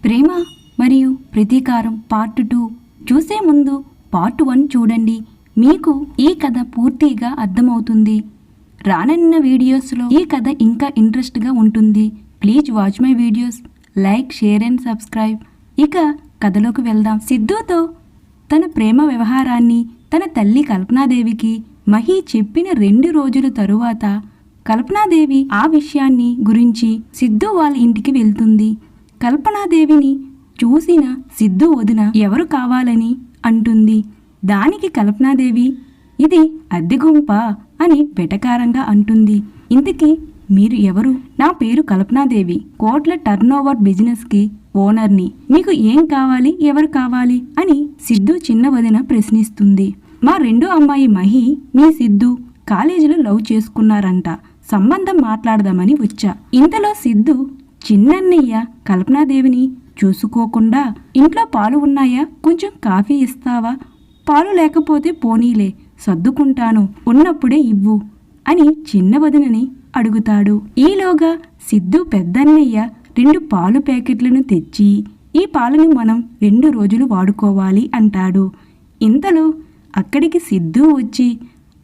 ప్రేమ మరియు ప్రతీకారం పార్ట్ 2 చూసే ముందు పార్ట్ 1 చూడండి. మీకు ఈ కథ పూర్తిగా అర్థమవుతుంది. రానున్న వీడియోస్లో ఈ కథ ఇంకా ఇంట్రెస్ట్గా ఉంటుంది. Please watch my videos, like, share and subscribe. ఇక కథలోకి వెళ్దాం. సిద్ధుతో తన ప్రేమ వ్యవహారాన్ని తన తల్లి కల్పనాదేవికి మహి చెప్పిన 2 రోజుల తరువాత కల్పనాదేవి ఆ విషయాన్ని గురించి సిద్ధు వాళ్ళ ఇంటికి వెళ్తుంది. కల్పనాదేవిని చూసిన సిద్ధు వదిన ఎవరు కావాలని అంటుంది. దానికి కల్పనాదేవి ఇది అద్దె గుంప అని వెటకారంగా అంటుంది. ఇంతకీ మీరు ఎవరు? నా పేరు కల్పనాదేవి, కోట్ల టర్నోవర్ బిజినెస్కి ఓనర్ని. మీకు ఏం కావాలి, ఎవరు కావాలి అని సిద్ధు చిన్న వదిన ప్రశ్నిస్తుంది. మా రెండో అమ్మాయి మహి మీ సిద్ధు కాలేజీలో లవ్ చేసుకున్నారంట, సంబంధం మాట్లాడదామని వచ్చా. ఇంతలో సిద్ధు చిన్నన్నయ్య కల్పనాదేవిని చూసుకోకుండా ఇంట్లో పాలు ఉన్నాయా, కొంచెం కాఫీ ఇస్తావా, పాలు లేకపోతే పోనీలే సర్దుకుంటాను, ఉన్నప్పుడే ఇవ్వు అని చిన్న వదినని అడుగుతాడు. ఈలోగా సిద్ధు పెద్దన్నయ్య 2 పాలు ప్యాకెట్లను తెచ్చి ఈ పాలను మనం 2 రోజులు వాడుకోవాలి అంటాడు. ఇంతలో అక్కడికి సిద్ధు వచ్చి,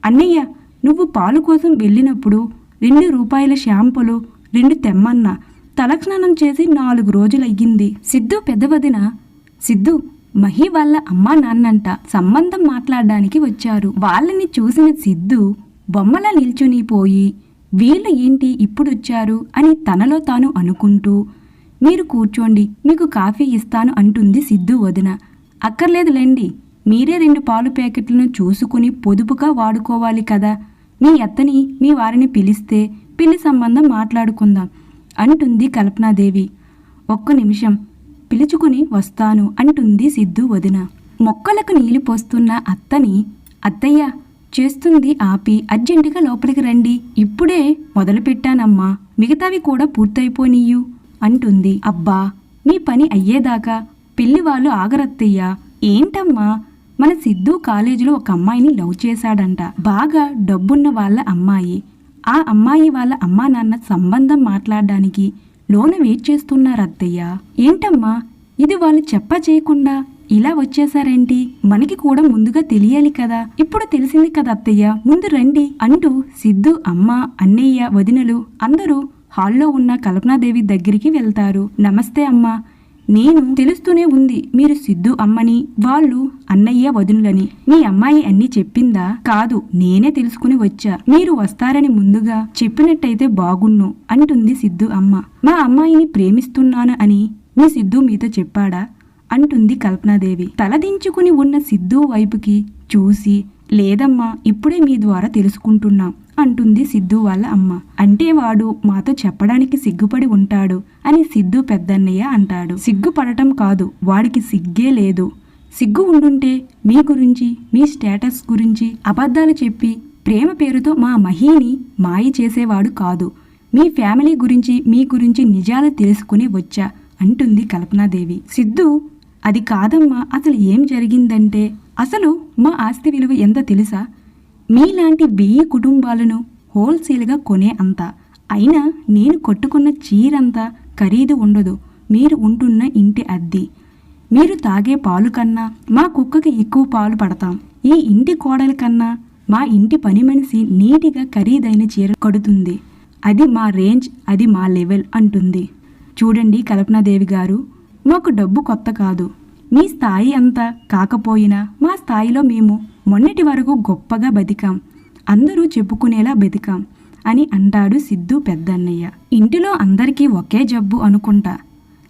అన్నయ్య నువ్వు పాలు కోసం వెళ్ళినప్పుడు 2 రూపాయల షాంపులు 2 తెమ్మన్నా, తలస్నానం చేసి 4 రోజులయ్యింది. సిద్ధు పెద్దవదిన, సిద్ధు మహి వాళ్ళ అమ్మా నాన్నంట సంబంధం మాట్లాడడానికి వచ్చారు. వాళ్ళని చూసిన సిద్ధు బొమ్మలా నిల్చుని పోయి వీళ్ళు ఏంటి ఇప్పుడొచ్చారు అని తనలో తాను అనుకుంటూ, మీరు కూర్చోండి మీకు కాఫీ ఇస్తాను అంటుంది సిద్ధు వదిన. అక్కర్లేదులేండి, మీరే 2 పాలు ప్యాకెట్లను చూసుకుని పొదుపుగా వాడుకోవాలి కదా, మీ అత్తని మీ వారిని పిలిస్తే పెళ్లి సంబంధం మాట్లాడుకుందాం అంటుంది కల్పనాదేవి. ఒక్క నిమిషం పిలుచుకుని వస్తాను అంటుంది సిద్ధు వదిన. మొక్కలకు నీళ్లు పోస్తున్న అత్తని, అత్తయ్య చేస్తుంది ఆపి అర్జెంటుగా లోపలికి రండి, ఇప్పుడే మొదలుపెట్టానమ్మా, మిగతావి కూడా పూర్తయిపోనీయు అంటుంది. అబ్బా మీ పని అయ్యేదాకా పెళ్లి వాళ్ళు ఆగరత్తయ్యా. ఏంటమ్మా, మన సిద్ధు కాలేజీలో ఒక అమ్మాయిని లవ్ చేశాడంట, బాగా డబ్బున్న వాళ్ళ అమ్మాయి. ఆ అమ్మాయి వాళ్ళ అమ్మా నాన్న సంబంధం మాట్లాడడానికి లోన వెయిట్ చేస్తున్నారు అత్తయ్య. ఏంటమ్మా ఇది వాళ్ళు చేయకుండా ఇలా వచ్చేసారేంటి, మనకి కూడా ముందుగా తెలియాలి కదా, ఇప్పుడు తెలిసింది కదా అత్తయ్య, ముందు రండి అంటూ సిద్ధు అమ్మ, అన్నయ్య, వదినలు అందరూ హాల్లో ఉన్న కల్పనాదేవి దగ్గరికి వెళ్తారు. నమస్తే అమ్మా, నేను తెలుస్తూనే ఉంది మీరు సిద్ధు అమ్మని, వాళ్ళు అన్నయ్య వదినులని. మీ అమ్మాయి అన్నీ చెప్పిందా? కాదు, నేనే తెలుసుకుని వచ్చా, మీరు వస్తారని ముందుగా చెప్పినట్టయితే బాగున్ను అంటుంది సిద్ధు అమ్మ. మా అమ్మాయిని ప్రేమిస్తున్నాను అని మీ సిద్ధు మీతో చెప్పాడా అంటుంది కల్పనాదేవి. తలదించుకుని ఉన్న సిద్ధు వైపుకి చూసి, లేదమ్మా ఇప్పుడే మీ ద్వారా తెలుసుకుంటున్నాం అంటుంది సిద్ధు వాళ్ళ అమ్మ. అంటే వాడు మాతో చెప్పడానికి సిగ్గుపడి ఉంటాడు అని సిద్ధు పెద్దన్నయ్య అంటాడు. సిగ్గుపడటం కాదు, వాడికి సిగ్గే లేదు. సిగ్గు ఉండుంటే మీ గురించి, మీ స్టేటస్ గురించి అబద్ధాలు చెప్పి ప్రేమ పేరుతో మా మహిని మాయ చేసేవాడు కాదు. మీ ఫ్యామిలీ గురించి, మీ గురించి నిజాలు తెలుసుకుని వచ్చా అంటుంది కల్పనాదేవి. సిద్ధు, అది కాదమ్మా, అసలు ఏం జరిగిందంటే, అసలు మా ఆస్తి విలువ ఎంత తెలుసా? మీలాంటి 1000 కుటుంబాలను హోల్సేల్గా కొనే అంత. అయినా నేను కొట్టుకున్న చీరంతా ఖరీదు ఉండదు మీరు ఉంటున్న ఇంటి అద్దె. మీరు తాగే పాలు కన్నా మా కుక్కకి ఎక్కువ పాలు పడతాం. ఈ ఇంటి కోడల కన్నా మా ఇంటి పని మనిషి నీటిగా ఖరీదైన చీర కడుతుంది. అది మా రేంజ్, అది మా లెవెల్ అంటుంది. చూడండి కల్పనాదేవి గారు, మాకు డబ్బు కొత్త కాదు. మీ స్థాయి అంతా కాకపోయినా మా స్థాయిలో మేము మొన్నటి వరకు గొప్పగా బతికాం, అందరూ చెప్పుకునేలా బతికాం అని అంటాడు సిద్ధు పెద్దన్నయ్య. ఇంటిలో అందరికీ ఒకే జబ్బు అనుకుంటా,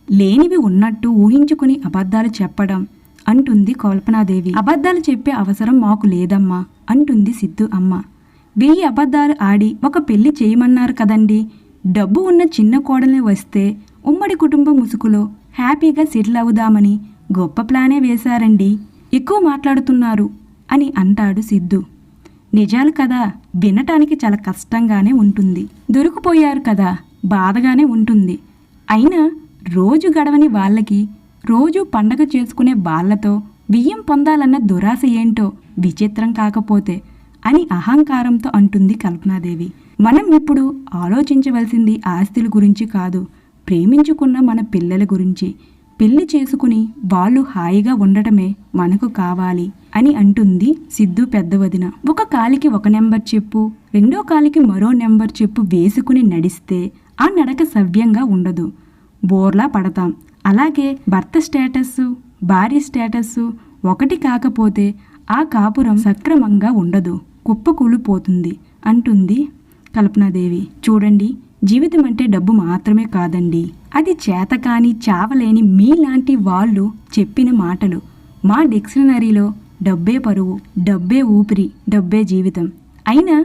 లేనివి ఉన్నట్టు ఊహించుకుని అబద్ధాలు చెప్పడం అంటుంది కల్పనాదేవి. అబద్ధాలు చెప్పే అవసరం మాకు లేదమ్మా అంటుంది సిద్ధు అమ్మ. 1000 అబద్ధాలు ఆడి ఒక పెళ్లి చేయమన్నారు కదండి, డబ్బు ఉన్న చిన్న కోడల్ని వస్తే ఉమ్మడి కుటుంబ ముసుగులో హ్యాపీగా సెటిల్ అవుదామని గొప్ప ప్లానే వేశారండి, ఎక్కువ మాట్లాడుతున్నారు అని అంటాడు సిద్ధు. నిజాలు కదా, వినటానికి చాలా కష్టంగానే ఉంటుంది, దొరికిపోయారు కదా బాధగానే ఉంటుంది. అయినా రోజు గడవని వాళ్ళకి రోజు పండగ చేసుకునే వాళ్ళతో బియ్యం పొందాలన్న దురాశ ఏంటో విచిత్రం కాకపోతే అని అహంకారంతో అంటుంది కల్పనాదేవి. మనం ఇప్పుడు ఆలోచించవలసింది ఆస్తుల గురించి కాదు, ప్రేమించుకున్న మన పిల్లల గురించి. పెళ్లి చేసుకుని వాళ్ళు హాయిగా ఉండటమే మనకు కావాలి అని అంటుంది సిద్ధు పెద్ద వదిన. ఒక కాలికి ఒక నెంబర్ చెప్పు, రెండో కాలికి మరో నెంబర్ చెప్పు వేసుకుని నడిస్తే ఆ నడక సవ్యంగా ఉండదు, బోర్లా పడతాం. అలాగే భర్త స్టేటస్ భార్య స్టేటస్ ఒకటి కాకపోతే ఆ కాపురం సక్రమంగా ఉండదు, కుప్పకూలిపోతుంది అంటుంది కల్పనాదేవి. చూడండి, జీవితం అంటే డబ్బు మాత్రమే కాదండి, అది చేతకాని చావలేని మీలాంటి వాళ్ళు చెప్పిన మాటలు. మా డిక్షనరీలో డబ్బే పరువు, డబ్బే ఊపిరి, డబ్బే జీవితం. అయినా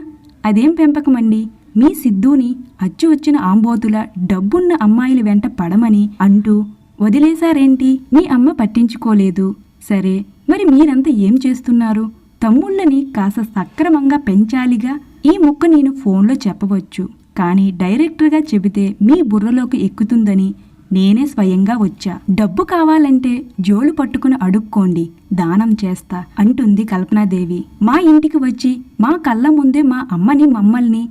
అదేం పెంపకమండి, మీ సిద్ధుని అచ్చు వచ్చిన ఆంబోతుల డబ్బున్న అమ్మాయిల వెంట పడమని అంటూ వదిలేశారేంటి? మీ అమ్మ పట్టించుకోలేదు, సరే, మరి మీరంతా ఏం చేస్తున్నారు? తమ్ముళ్ళని కాస్త సక్రమంగా పెంచాలిగా. ఈ ముక్క నేను ఫోన్లో చెప్పవచ్చు, కానీ డైరెక్టర్గా చెబితే మీ బుర్రలోకి ఎక్కుతుందని నేనే స్వయంగా వచ్చా. డబ్బు కావాలంటే జోలు పట్టుకుని అడుక్కోండి, దానం చేస్తా అంటుంది కల్పనాదేవి. మా ఇంటికి వచ్చి మా కళ్ళ ముందే మా అమ్మని మమ్మల్ని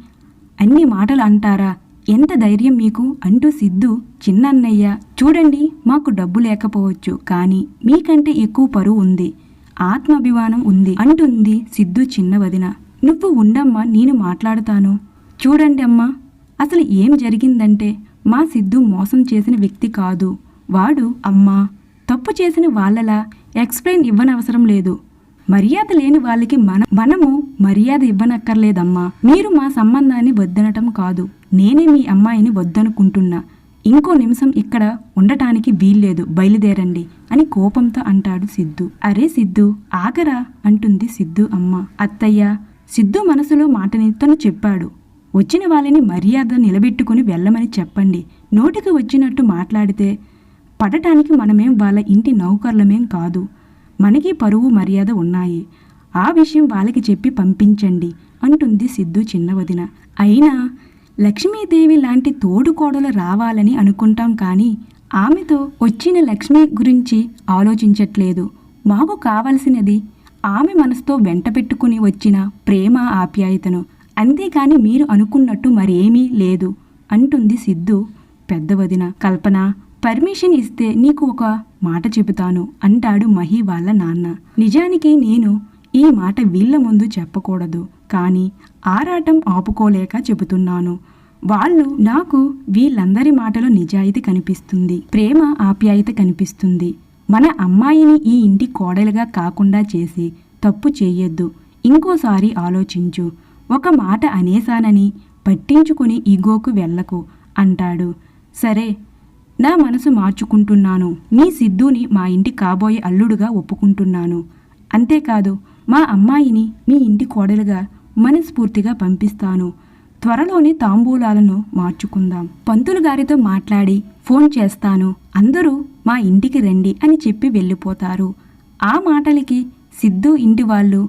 అన్ని మాటలు అంటారా? ఎంత ధైర్యం మీకు అంటూ సిద్ధు చిన్నన్నయ్య, చూడండి, మాకు డబ్బు లేకపోవచ్చు, కానీ మీకంటే ఎక్కువ పరువు ఉంది, ఆత్మాభిమానం ఉంది అంటుంది సిద్ధు చిన్న వదిన. నువ్వు ఉండమ్మా, నేను మాట్లాడతాను. చూడండి అమ్మా, అసలు ఏం జరిగిందంటే మా సిద్ధు మోసం చేసిన వ్యక్తి కాదు. వాడు అమ్మా తప్పు చేసిన వాళ్ళలా ఎక్స్ప్లెయిన్ ఇవ్వనవసరం లేదు. మర్యాద లేని వాళ్ళకి మనము మర్యాద ఇవ్వనక్కర్లేదమ్మా. మీరు మా సంబంధాన్ని వద్దనటం కాదు, నేనే మీ అమ్మాయిని వద్దనుకుంటున్నా. ఇంకో నిమిషం ఇక్కడ ఉండటానికి వీల్లేదు, బయలుదేరండి అని కోపంతో అంటాడు సిద్ధు. అరే సిద్ధు, ఆగరా అంటుంది సిద్ధు అమ్మ. అత్తయ్య, సిద్ధు మనసులో మాటని తను చెప్పాడు. వచ్చిన వాళ్ళని మర్యాద నిలబెట్టుకుని వెళ్ళమని చెప్పండి. నోటికి వచ్చినట్టు మాట్లాడితే పడటానికి మనమేం వాళ్ళ ఇంటి నౌకర్లమేం కాదు, మనకి పరువు మర్యాద ఉన్నాయి. ఆ విషయం వాళ్ళకి చెప్పి పంపించండి అంటుంది సిద్ధు చిన్న వదిన. అయినా లక్ష్మీదేవి లాంటి తోడుకోడలు రావాలని అనుకుంటాం, కానీ ఆమెతో వచ్చిన లక్ష్మి గురించి ఆలోచించట్లేదు. మాకు కావలసినది ఆమె మనసుతో వెంట పెట్టుకుని వచ్చిన ప్రేమ ఆప్యాయతను, అంతేకాని మీరు అనుకున్నట్టు మరేమీ లేదు అంటుంది సిద్ధు పెద్ద వదిన. కల్పన, పర్మిషన్ ఇస్తే నీకు ఒక మాట చెబుతాను అంటాడు మహి వాళ్ళ నాన్న. నిజానికి నేను ఈ మాట వీళ్ళ ముందు చెప్పకూడదు, కానీ ఆరాటం ఆపుకోలేక చెబుతున్నాను. నాకు వీళ్ళందరి మాటలో నిజాయితీ కనిపిస్తుంది, ప్రేమ ఆప్యాయత కనిపిస్తుంది. మన అమ్మాయిని ఈ ఇంటి కోడలుగా కాకుండా చేసి తప్పు చెయ్యొద్దు, ఇంకోసారి ఆలోచించు. ఒక మాట అనేసానని పట్టించుకుని ఈగోకు వెళ్ళకు అంటాడు. సరే, నా మనసు మార్చుకుంటున్నాను, మీ సిద్ధుని మా ఇంటి కాబోయే అల్లుడుగా ఒప్పుకుంటున్నాను. అంతేకాదు, మా అమ్మాయిని మీ ఇంటి కోడలుగా మనస్ఫూర్తిగా పంపిస్తాను. త్వరలోనే తాంబూలాలను మార్చుకుందాం. పంతులు గారితో మాట్లాడి ఫోన్ చేస్తాను, అందరూ మా ఇంటికి రండి అని చెప్పి వెళ్ళిపోతారు. ఆ మాటలకి సిద్ధు ఇంటి వాళ్ళు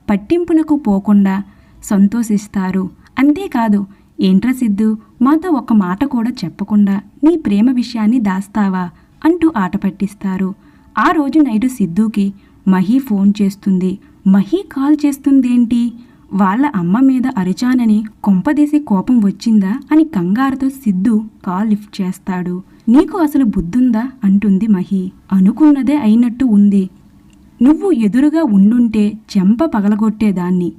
పట్టింపులకు పోకుండా సంతోషిస్తారు. అంతేకాదు, ఏంట్రా సిద్ధు, మాతో ఒక్క మాట కూడా చెప్పకుండా నీ ప్రేమ విషయాన్ని దాస్తావా అంటూ ఆట పట్టిస్తారు. ఆ రోజు నైటు సిద్ధుకి మహి ఫోన్ చేస్తుంది. మహి కాల్ చేస్తుందేంటి, వాళ్ళ అమ్మ మీద అరిచానని కొంపదీసి కోపం వచ్చిందా అని కంగారుతో సిద్ధు కాల్ లిఫ్ట్ చేస్తాడు. నీకు అసలు బుద్ధుందా అంటుంది మహి. అనుకున్నదే అయినట్టు ఉంది, నువ్వు ఎదురుగా ఉండుంటే చెంప పగలగొట్టేదాన్ని.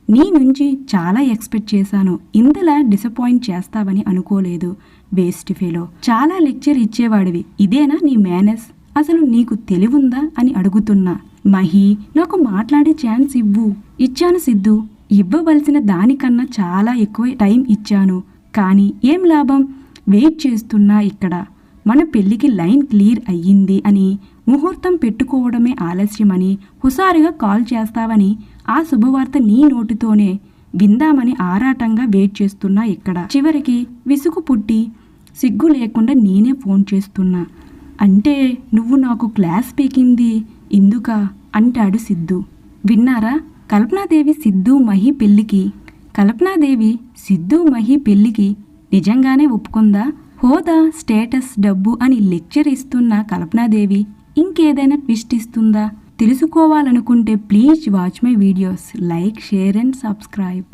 నీ నుంచి చాలా ఎక్స్పెక్ట్ చేశాను, ఇంతలా డిసప్పాయింట్ చేస్తావని అనుకోలేదు. వేస్ట్ ఫెలో, చాలా లెక్చర్ ఇచ్చేవాడివి, ఇదేనా నీ మేనస్? అసలు నీకు తెలివుందా అని అడుగుతున్నా. మహి, నాకు మాట్లాడే ఛాన్స్ ఇవ్వు. ఇచ్చాను సిద్ధు, ఇవ్వవలసిన దానికన్నా చాలా ఎక్కువ టైం ఇచ్చాను, కానీ ఏం లాభం? వెయిట్ చేస్తున్నా ఇక్కడ. మన పెళ్లికి లైన్ క్లియర్ అయ్యింది అని, ముహూర్తం పెట్టుకోవడమే ఆలస్యమని, హుషారుగా కాల్ చేస్తావని, ఆ శుభవార్త నీ నోటితోనే విందామని ఆరాటంగా వెయిట్ చేస్తున్నా ఇక్కడ. చివరికి విసుగు పుట్టి సిగ్గు లేకుండా నేనే ఫోన్ చేస్తున్నా. అంటే నువ్వు నాకు క్లాస్ పీకింది ఇందుకా అంటాడు సిద్ధు. విన్నారా, కల్పనాదేవి సిద్ధు మహి పెళ్లికి నిజంగానే ఒప్పుకుందా? హోదా, స్టేటస్, డబ్బు అని లెక్చర్ ఇస్తున్న కల్పనాదేవి ఇంకేదైనా ట్విస్ట్ ఇస్తుందా? తెలుసుకోవాలనుకుంటే please watch my videos, like, share and subscribe.